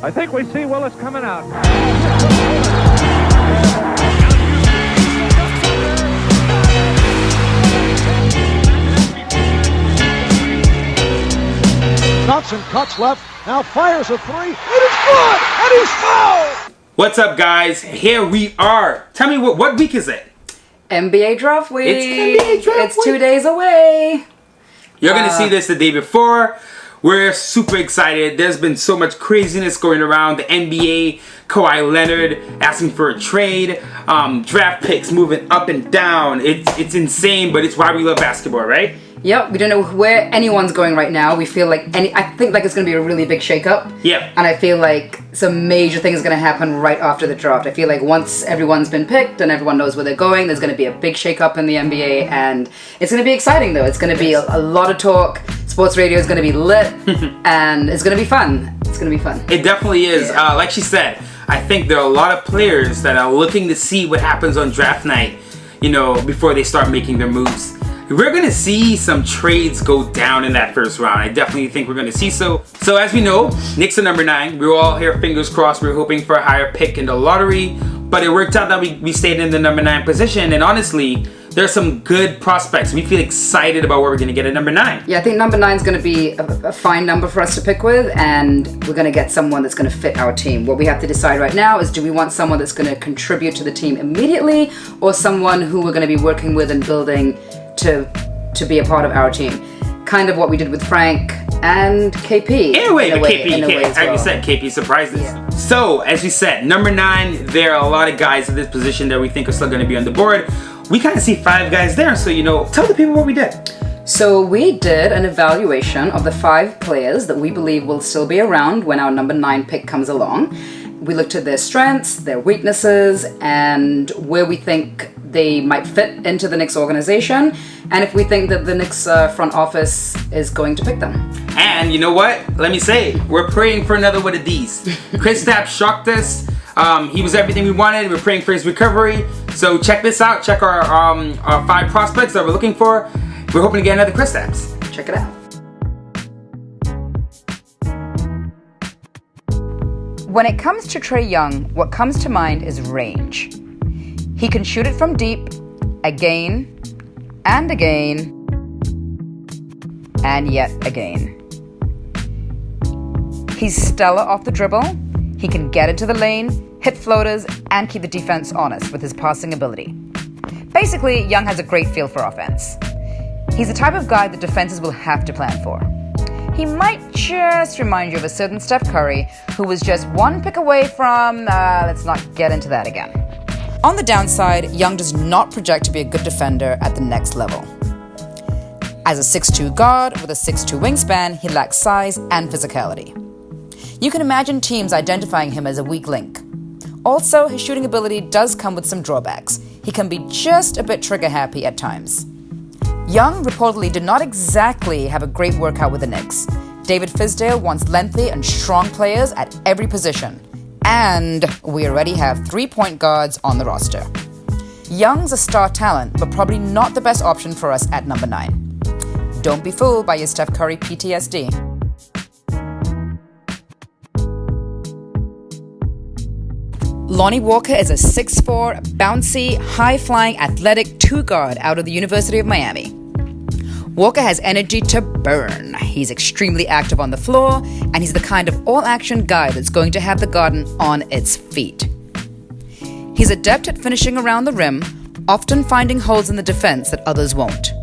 I think we see Willis coming out. Knox and cuts left, now fires a three. It is good, and he's fouled! What's up, guys? Here we are. Tell me, what week is it? NBA draft week. It's NBA draft week. 2 days away. You're going to see this the day before. We're super excited. There's been so much craziness going around. The NBA, Kawhi Leonard asking for a trade. Draft picks moving up and down. It's insane, but it's why we love basketball, right? Yep, we don't know where anyone's going right now. We feel like I think like it's going to be a really big shakeup. Yep. And I feel like some major things are going to happen right after the draft. I feel like once everyone's been picked and everyone knows where they're going, there's going to be a big shakeup in the NBA, and it's going to be exciting though. It's going to be a lot of talk. Sports radio is going to be lit, and it's going to be fun. It's going to be fun. It definitely is. Yeah. Like she said, I think there are a lot of players that are looking to see what happens on draft night, before they start making their moves. We're going to see some trades go down in that first round. I definitely think we're going to see so. So as we know, Knicks are number 9. We're all here, fingers crossed. We're hoping for a higher pick in the lottery. But it worked out that we stayed in the number 9 position. And honestly, there's some good prospects. We feel excited about what we're going to get at number 9. Yeah, I think number 9 is going to be a fine number for us to pick with. And we're going to get someone that's going to fit our team. What we have to decide right now is, do we want someone that's going to contribute to the team immediately, or someone who we're going to be working with and building to be a part of our team? Kind of what we did with Frank and KP. In a way, but as like well. you said, KP surprised us. Yeah. So, as we said, number 9, there are a lot of guys in this position that we think are still going to be on the board. We kind of see 5 guys there, so, tell the people what we did. So we did an evaluation of the 5 players that we believe will still be around when our number 9 pick comes along. We looked at their strengths, their weaknesses, and where we think they might fit into the Knicks organization, and if we think that the Knicks front office is going to pick them. And you know what? Let me say, we're praying for another one of these. Kristaps shocked us. He was everything we wanted. We're praying for his recovery. So check this out. Check our 5 prospects that we're looking for. We're hoping to get another Kristaps. Check it out. When it comes to Trey Young, what comes to mind is range. He can shoot it from deep, again, and again, and yet again. He's stellar off the dribble. He can get into the lane, hit floaters, and keep the defense honest with his passing ability. Basically, Young has a great feel for offense. He's the type of guy that defenses will have to plan for. He might just remind you of a certain Steph Curry, who was just one pick away from, let's not get into that again. On the downside, Young does not project to be a good defender at the next level. As a 6'2" guard with a 6'2" wingspan, he lacks size and physicality. You can imagine teams identifying him as a weak link. Also, his shooting ability does come with some drawbacks. He can be just a bit trigger-happy at times. Young reportedly did not exactly have a great workout with the Knicks. David Fizdale wants lengthy and strong players at every position. And we already have 3 point guards on the roster. Young's a star talent, but probably not the best option for us at number 9. Don't be fooled by your Steph Curry PTSD. Lonnie Walker is a 6'4", bouncy, high-flying, athletic 2 guard out of the University of Miami. Walker has energy to burn. He's extremely active on the floor, and he's the kind of all-action guy that's going to have the Garden on its feet. He's adept at finishing around the rim, often finding holes in the defense that others won't.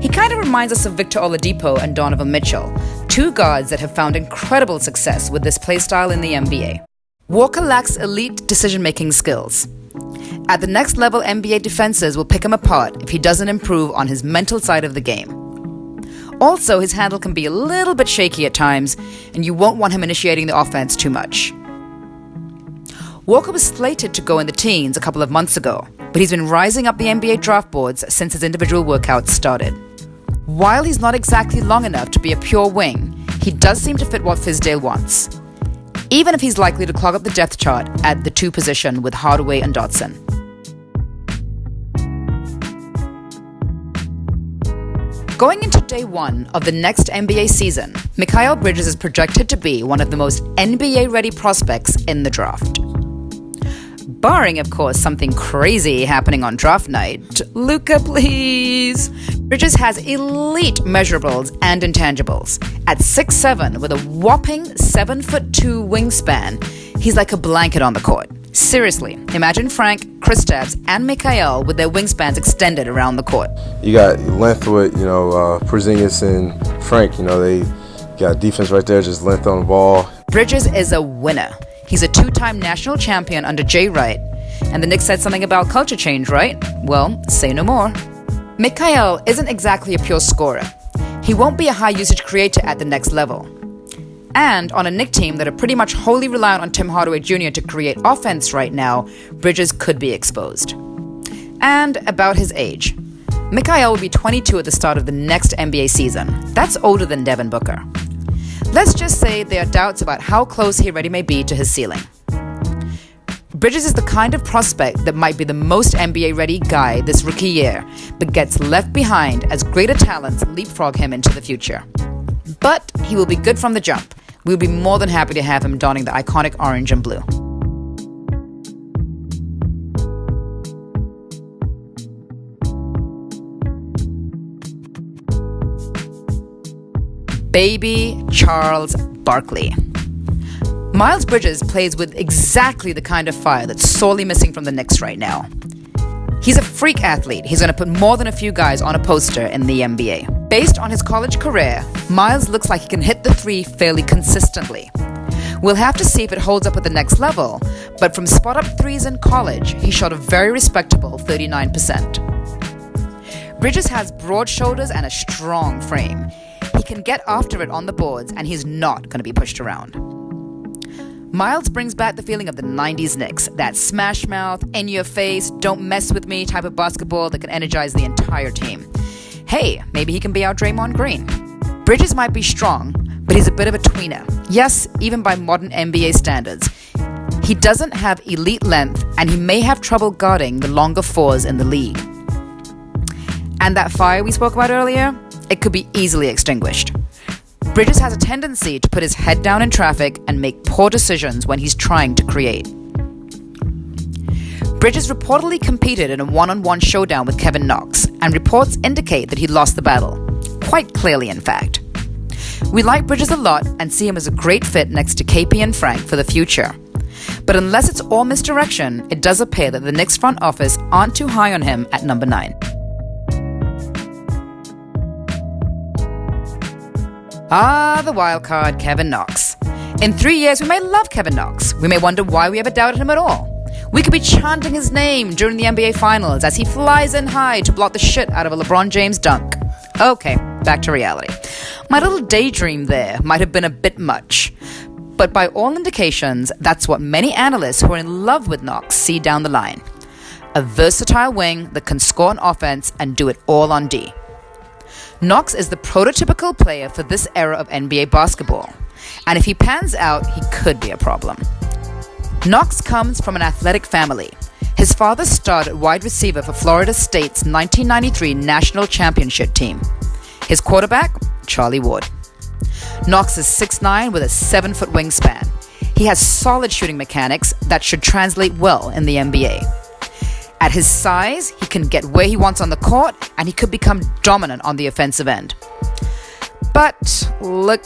He kind of reminds us of Victor Oladipo and Donovan Mitchell, 2 guards that have found incredible success with this playstyle in the NBA. Walker lacks elite decision-making skills. At the next level, NBA defenses will pick him apart if he doesn't improve on his mental side of the game. Also, his handle can be a little bit shaky at times, and you won't want him initiating the offense too much. Walker was slated to go in the teens a couple of months ago, but he's been rising up the NBA draft boards since his individual workouts started. While he's not exactly long enough to be a pure wing, he does seem to fit what Fizdale wants, even if he's likely to clog up the depth chart at the 2 position with Hardaway and Dotson. Going into day one of the next NBA season, Mikail Bridges is projected to be one of the most NBA-ready prospects in the draft. Barring, of course, something crazy happening on draft night. Luka, please! Bridges has elite measurables and intangibles. At 6'7", with a whopping 7'2" wingspan, he's like a blanket on the court. Seriously, imagine Frank, Kristaps, and Mikail with their wingspans extended around the court. You got length with, Porzingis and Frank. They got defense right there, just length on the ball. Bridges is a winner. He's a two-time national champion under Jay Wright. And the Knicks said something about culture change, right? Well, say no more. Mikail isn't exactly a pure scorer. He won't be a high-usage creator at the next level. And on a Knicks team that are pretty much wholly reliant on Tim Hardaway Jr. to create offense right now, Bridges could be exposed. And about his age. Mikail will be 22 at the start of the next NBA season. That's older than Devin Booker. Let's just say there are doubts about how close he already may be to his ceiling. Bridges is the kind of prospect that might be the most NBA-ready guy this rookie year, but gets left behind as greater talents leapfrog him into the future. But he will be good from the jump. We'll be more than happy to have him donning the iconic orange and blue. Baby Charles Barkley. Miles Bridges plays with exactly the kind of fire that's sorely missing from the Knicks right now. He's a freak athlete. He's going to put more than a few guys on a poster in the NBA. Based on his college career, Miles looks like he can hit the three fairly consistently. We'll have to see if it holds up at the next level, but from spot-up threes in college, he shot a very respectable 39%. Bridges has broad shoulders and a strong frame. He can get after it on the boards, and he's not going to be pushed around. Miles brings back the feeling of the 90s Knicks, that smash mouth, in your face, don't mess with me type of basketball that can energize the entire team. Hey, maybe he can be our Draymond Green. Bridges might be strong, but he's a bit of a tweener. Yes, even by modern NBA standards. He doesn't have elite length, and he may have trouble guarding the longer fours in the league. And that fire we spoke about earlier, it could be easily extinguished. Bridges has a tendency to put his head down in traffic and make poor decisions when he's trying to create. Bridges reportedly competed in a one-on-one showdown with Kevin Knox, and reports indicate that he lost the battle. Quite clearly, in fact. We like Bridges a lot and see him as a great fit next to KP and Frank for the future. But unless it's all misdirection, it does appear that the Knicks front office aren't too high on him at number 9. The wild card, Kevin Knox. In 3 years, we may love Kevin Knox. We may wonder why we ever doubted him at all. We could be chanting his name during the NBA Finals as he flies in high to block the shit out of a LeBron James dunk. Okay, back to reality. My little daydream there might have been a bit much. But by all indications, that's what many analysts who are in love with Knox see down the line. A versatile wing that can score on offense and do it all on D. Knox is the prototypical player for this era of NBA basketball. And if he pans out, he could be a problem. Knox comes from an athletic family. His father starred at wide receiver for Florida State's 1993 National Championship team. His quarterback, Charlie Ward. Knox is 6'9" with a 7-foot wingspan. He has solid shooting mechanics that should translate well in the NBA. At his size, he can get where he wants on the court, and he could become dominant on the offensive end. But look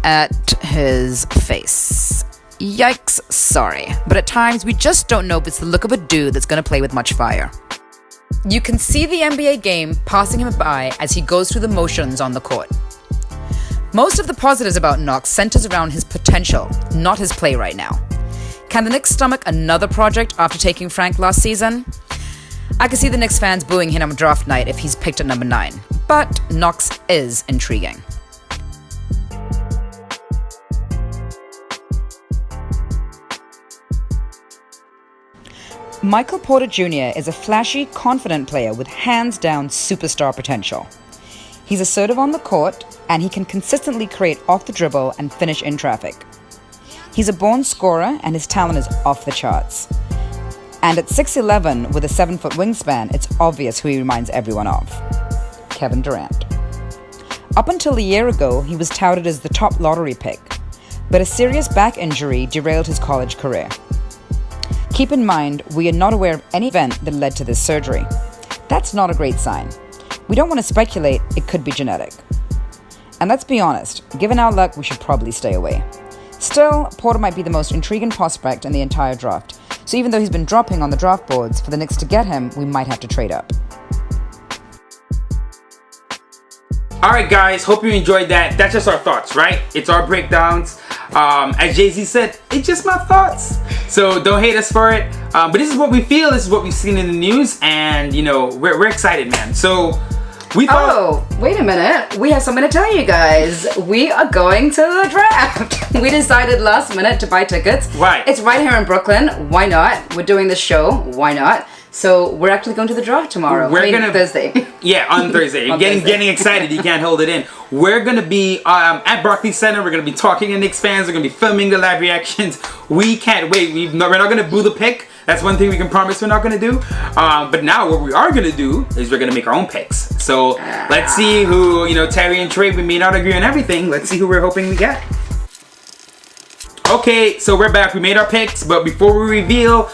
at his face. Yikes, sorry. But at times, we just don't know if it's the look of a dude that's going to play with much fire. You can see the NBA game passing him by as he goes through the motions on the court. Most of the positives about Knox centers around his potential, not his play right now. Can the Knicks stomach another project after taking Frank last season? I can see the Knicks fans booing him on draft night if he's picked at number 9, but Knox is intriguing. Michael Porter Jr. is a flashy, confident player with hands-down superstar potential. He's assertive on the court, and he can consistently create off the dribble and finish in traffic. He's a born scorer, and his talent is off the charts. And at 6'11", with a 7-foot wingspan, it's obvious who he reminds everyone of. Kevin Durant. Up until a year ago, he was touted as the top lottery pick, but a serious back injury derailed his college career. Keep in mind, we are not aware of any event that led to this surgery. That's not a great sign. We don't want to speculate, it could be genetic. And let's be honest, given our luck, we should probably stay away. Still, Porter might be the most intriguing prospect in the entire draft, so even though he's been dropping on the draft boards, for the Knicks to get him, we might have to trade up. Alright guys, hope you enjoyed that. That's just our thoughts, right? It's our breakdowns. As Jay-Z said, it's just my thoughts. So don't hate us for it. But this is what we feel, this is what we've seen in the news, and you know, we're excited, man. So we thought... Oh, wait a minute. We have something to tell you guys. We are going to the draft. We decided last minute to buy tickets. Right. It's right here in Brooklyn. Why not? We're doing this show. Why not? So we're actually going to the draft tomorrow. Thursday. Yeah, on Thursday. You're getting excited. You can't hold it in. We're gonna be at Barclays Center. We're gonna be talking to Knicks fans. We're gonna be filming the live reactions. We can't wait. We're not gonna boo the pick. That's one thing we can promise we're not gonna do. But now what we are gonna do is we're gonna make our own picks. So let's see who, you know, Terry and Trey, we may not agree on everything. Let's see who we're hoping we get. Okay, so we're back. We made our picks, but before we reveal,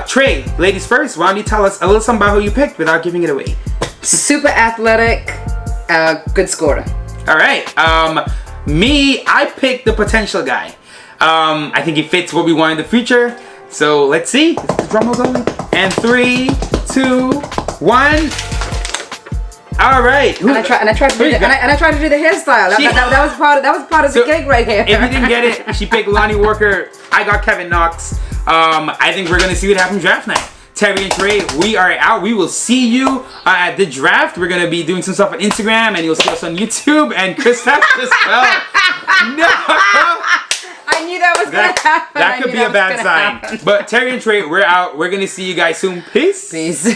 Trey, ladies first, why don't you tell us a little something about who you picked without giving it away? Super athletic, good scorer. All right. Me, I picked the potential guy. I think he fits what we want in the future. So let's see. The drum roll going. And 3, 2, 1. All right. And I tried to do the hairstyle. That was part of the gig right here. If you didn't get it, she picked Lonnie Walker. I got Kevin Knox. I think we're gonna see what happens draft night. Terry and Trey, we are out. We will see you at the draft. We're gonna be doing some stuff on Instagram, and you'll see us on YouTube. And Kristaps as well. No. I knew that was gonna happen. That could be a bad sign. But Terry and Trey, we're out. We're gonna see you guys soon. Peace. Peace.